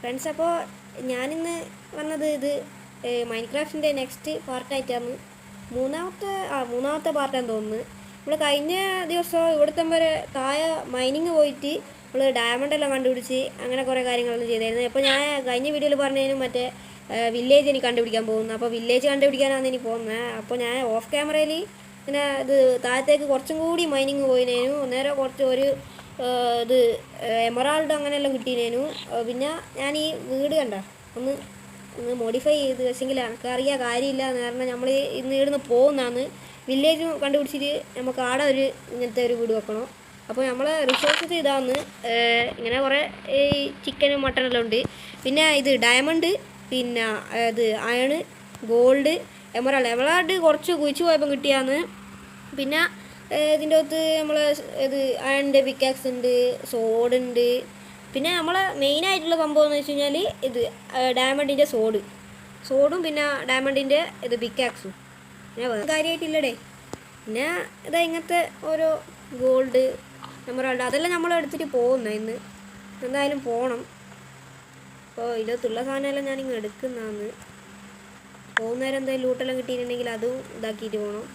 Friends, അപ്പോൾ ഞാനിന്ന് വന്നത് ഇത് മൈൻക്രാഫ്റ്റിൻ്റെ നെക്സ്റ്റ് പാർട്ടായിട്ടാണ്. മൂന്നാമത്തെ പാർട്ടാന്ന് തോന്നുന്നു. നമ്മൾ കഴിഞ്ഞ ദിവസം ഇവിടുത്തെ വരെ താഴെ മൈനിങ് പോയിട്ട് നമ്മൾ ഡയമണ്ടെല്ലാം കണ്ടുപിടിച്ച് അങ്ങനെ കുറേ കാര്യങ്ങളൊന്നും ചെയ്തായിരുന്നു. അപ്പോൾ ഞാൻ കഴിഞ്ഞ വീഡിയോയിൽ പറഞ്ഞതിനും മറ്റേ വില്ലേജ് എനിക്ക് കണ്ടുപിടിക്കാൻ പോകുന്നു. അപ്പോൾ വില്ലേജ് കണ്ടുപിടിക്കാനാണ് ഇനി പോകുന്നത്. അപ്പോൾ ഞാൻ ഓഫ് ക്യാമറയിൽ ഇങ്ങനെ ഇത് താഴത്തേക്ക് കുറച്ചും കൂടി മൈനിങ് പോയിനേനു. നേരെ കുറച്ച് ഒരു ഇത് എമറാൾഡ് അങ്ങനെയെല്ലാം കിട്ടിയേനു. പിന്നെ ഞാൻ ഈ വീട് കണ്ട ഒന്ന് മോഡിഫൈ ചെയ്ത് വെച്ചെങ്കിൽ എനിക്കറിയാൻ കാര്യമില്ല. കാരണം നമ്മൾ ഇന്ന് ഇവിടുന്ന് പോകുന്നതാണ്. വില്ലേജ് കണ്ടുപിടിച്ചിട്ട് നമുക്ക് ആടെ ഒരു ഇങ്ങനത്തെ ഒരു വീട് വെക്കണം. അപ്പോൾ നമ്മളെ റിസോഴ്സസ് ഇതാന്ന് ഇങ്ങനെ കുറേ ഈ ചിക്കനും മട്ടനെല്ലാം ഉണ്ട്. പിന്നെ ഇത് ഡയമണ്ട്, പിന്നെ ഇത് അയണ്, ഗോൾഡ്, എമറാൾഡ് കുറച്ച് കുഴിച്ച് പോയപ്പോൾ കിട്ടിയാന്ന്. പിന്നെ ഇതിൻ്റെ അകത്ത് നമ്മളെ ഇത് അയണിൻ്റെ പിക്കാക്സ് ഉണ്ട്, സോഡുണ്ട്. പിന്നെ നമ്മളെ മെയിനായിട്ടുള്ള സംഭവം എന്ന് വെച്ച് കഴിഞ്ഞാൽ ഇത് ഡയമണ്ടിൻ്റെ സോഡും പിന്നെ ഡയമണ്ടിൻ്റെ ഇത് പിക്കാക്സും. പിന്നെ വേറെ കാര്യമായിട്ടില്ലടേ. പിന്നെ ഇതാ ഇങ്ങനത്തെ ഓരോ ഗോൾഡ്, എമറാൾഡ് അതെല്ലാം നമ്മൾ എടുത്തിട്ട് പോകുന്നത്. ഇന്ന് എന്തായാലും പോകണം. അപ്പോൾ ഇതിനകത്തുള്ള സാധനമെല്ലാം ഞാനിങ്ങ് എടുക്കുന്നതാണ്. പോകുന്നേരം എന്തായാലും ലൂട്ടെല്ലാം കിട്ടിയിട്ടുണ്ടെങ്കിൽ അതും ഇതാക്കിയിട്ട് പോകണം.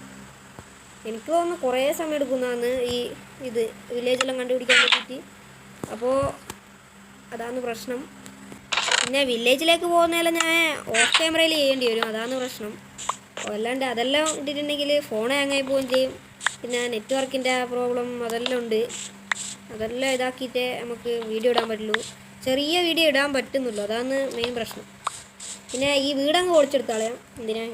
എനിക്ക് തോന്നുന്നു കുറേ സമയം എടുക്കുന്നതാണ് ഈ ഇത് വില്ലേജെല്ലാം കണ്ടുപിടിക്കാൻ വേണ്ടിയിട്ട്. അപ്പോൾ അതാണ് പ്രശ്നം. പിന്നെ വില്ലേജിലേക്ക് പോകുന്നതെല്ലാം ഞാൻ ഓഫ് ക്യാമറയിൽ ചെയ്യേണ്ടി വരും, അതാണ് പ്രശ്നം. അല്ലാണ്ട് അതെല്ലാം ഇട്ടിട്ടുണ്ടെങ്കിൽ ഫോൺ ഹാങ്ങായി പോവുകയും ചെയ്യും. പിന്നെ നെറ്റ്വർക്കിൻ്റെ പ്രോബ്ലം അതെല്ലാം ഉണ്ട്. അതെല്ലാം ഇതാക്കിയിട്ടേ നമുക്ക് വീഡിയോ ഇടാൻ പറ്റുള്ളൂ. ചെറിയ വീഡിയോ ഇടാൻ പറ്റുന്നുള്ളൂ, അതാണ് മെയിൻ പ്രശ്നം. പിന്നെ ഈ വീടങ്ങ് പൊളിച്ചെടുത്താളെ എന്തിനാ.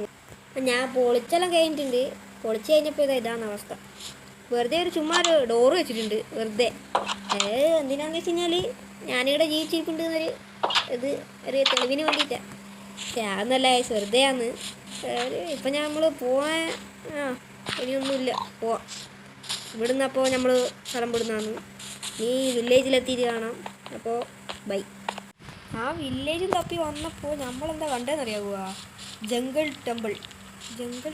ഞാൻ പൊളിച്ചെല്ലാം കഴിഞ്ഞിട്ടുണ്ട്. പൊളിച്ച് കഴിഞ്ഞപ്പോൾ ഇതാണ് അവസ്ഥ. വെറുതെ ഒരു ചുമ്മാ ഒരു ഡോറ് വെച്ചിട്ടുണ്ട് വെറുതെ. എന്തിനാന്ന് വെച്ച് കഴിഞ്ഞാൽ ഞാനിവിടെ ജീവിച്ചിരിപ്പുണ്ട് എന്നൊരു ഇത് ഒരു തെളിവിന് വേണ്ടിയിട്ടാണ്. പക്ഷേ അതൊന്നല്ല, വെറുതെയാണ്. ഇപ്പം നമ്മൾ പോവാൻ ഇനിയൊന്നുമില്ല, പോവാം ഇവിടുന്ന്. അപ്പോൾ നമ്മൾ സ്ഥലം വിടുന്നതാണ്. നീ വില്ലേജിലെത്തിയിട്ട് കാണാം. അപ്പോൾ ബൈ. ആ വില്ലേജും തപ്പി വന്നപ്പോൾ നമ്മളെന്താ കണ്ടതെന്നറിയാവുക? ജംഗിൾ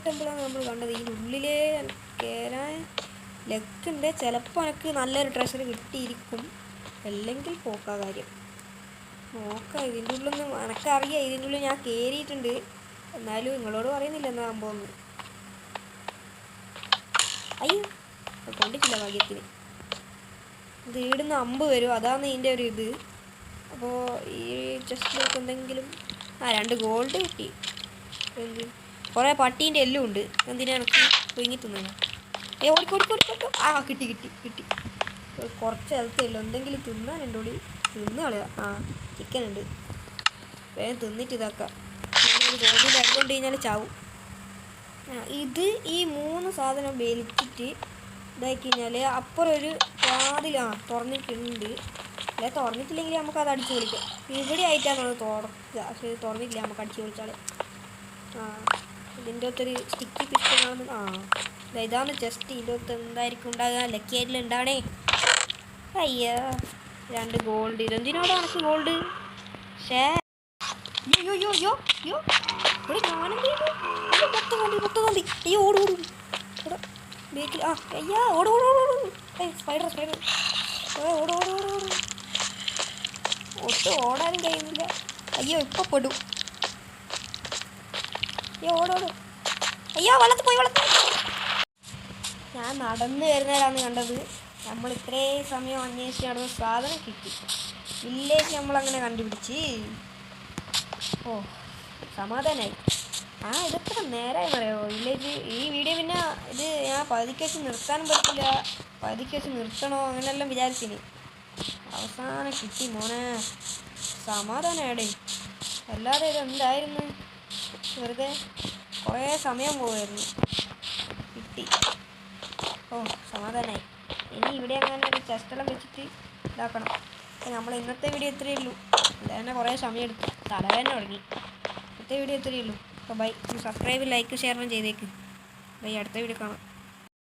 ടെമ്പിളാണ് നമ്മൾ കണ്ടത്. ഇതിനുള്ളിലേ കയറാൻ ലക്കുണ്ട്. ചിലപ്പോൾ എനിക്ക് നല്ലൊരു ട്രഷർ കിട്ടിയിരിക്കും, അല്ലെങ്കിൽ പോക്കാ കാര്യം. നോക്കാം. ഇതിൻ്റെ ഉള്ളിലൊന്നും എനിക്കറിയാം. ഇതിൻ്റെ ഉള്ളിൽ ഞാൻ കയറിയിട്ടുണ്ട്, എന്നാലും നിങ്ങളോട് പറയുന്നില്ല എന്നാ സംഭവം. അയ്യോ, കണ്ടിട്ടില്ല ഭാഗ്യത്തിന്. ഇത് ഇടുന്ന അമ്പ് വരും, അതാണ് ഇതിൻ്റെ ഒരു ഇത്. അപ്പോൾ ഈ ചെസ്റ്റിലേക്ക് എന്തെങ്കിലും 2 ഗോൾഡ് കിട്ടി. കുറേ പട്ടീൻ്റെ എല്ലും ഉണ്ട്. എന്തിനാണ് ഒഴുങ്ങി തിന്നാൻ? ഓടിക്കോടിക്കോടിക്കോട്ടോ. കിട്ടി. കുറച്ച് ഹെൽത്തില്ലോ. എന്തെങ്കിലും തിന്നാനുണ്ടോ? തിന്ന് കളയാ. ചിക്കൻ ഉണ്ട്, വേഗം തിന്നിട്ട് ഇതാക്കാം. ഗോൾഡിൻ്റെ അടിക്കൊണ്ട് കഴിഞ്ഞാൽ ചാവും. ഇത് ഈ 3 സാധനം വലിച്ചിട്ട് ഇതാക്കി കഴിഞ്ഞാൽ അപ്പുറം ഒരു വാതിൽ തുറന്നിട്ടുണ്ട്. അല്ലെ തുറന്നിട്ടില്ലെങ്കിൽ നമുക്ക് അത് അടിച്ചു പൊളിക്കാം. ഇവിടെ ആയിട്ടാണ് അത് തുറക്കുക, പക്ഷേ തുറന്നിട്ടില്ല, നമുക്ക് അടിച്ചു പൊളിച്ചാൽ. ഇതിൻ്റെ അകത്തൊരു സ്റ്റിക്കി പിസ്റ്റണാണ്. ഇതാണ് ജസ്റ്റ് ഇതിൻ്റെ അകത്ത് എന്തായിരിക്കും ഉണ്ടാകുക? ലക്കി ആയിട്ടുള്ള ഉണ്ടാണേ. അയ്യോ, 2 ഗോൾഡ്. ഇതെന്തിനോട് കണക്ക് ഗോൾഡ്? ഷേ യോ ഇവിടെ ഞാനെന്ത് കൊത്തി. അയ്യോ ഓടും ബേക്കിൽ. അയ്യാ ഓടും. സ്പൈഡർ ഒട്ടും ഓടാനും കഴിയുന്നില്ല. അയ്യോ ഇപ്പം പെടും. അയ്യോ ഓടോടും. അയ്യോ വെള്ളത്തിൽ പോയി. ഞാൻ നടന്നു വരുന്നവരാണ് കണ്ടത്. നമ്മൾ ഇത്രയും സമയം അന്വേഷിച്ച് നടന്ന സാധനം കിട്ടി. വില്ലേജ് നമ്മളങ്ങനെ കണ്ടുപിടിച്ച്. ഓ സമാധാനമായി. ഇതെത്ര നേരമായി പറയാമോ വില്ലേജ്. ഈ വീഡിയോ പിന്നെ ഇത് ഞാൻ പകുതിക്ക് വെച്ച് നിർത്താനും പറ്റില്ല. പകുതിക്ക് വെച്ച് നിർത്തണോ അങ്ങനെയെല്ലാം വിചാരിച്ചിന്. അവസാനം കിട്ടി മോനെ. സമാധാനമായിടേ. അല്ലാതെ ഇതെന്തായിരുന്നു, വെറുതെ കുറേ സമയം പോകുമായിരുന്നു. കിട്ടി. ഓ സമാധാനമായി. ഇനി ഇവിടെ അങ്ങനെ ഒരു ചെസ്റ്റെല്ലാം വെച്ചിട്ട് ഇതാക്കണം. അപ്പോൾ നമ്മൾ ഇന്നത്തെ വീഡിയോ ഇത്രയേ ഉള്ളൂ. തന്നെ കുറേ സമയം എടുത്തു, തലവേദന തുടങ്ങി. ഇന്നത്തെ വീഡിയോ ഇത്രയേ ഉള്ളൂ. അപ്പോൾ ബൈ. സബ്സ്ക്രൈബ്, ലൈക്ക്, ഷെയർ ചെയ്തേക്ക്. ബൈ. അടുത്ത വീഡിയോ കാണാം.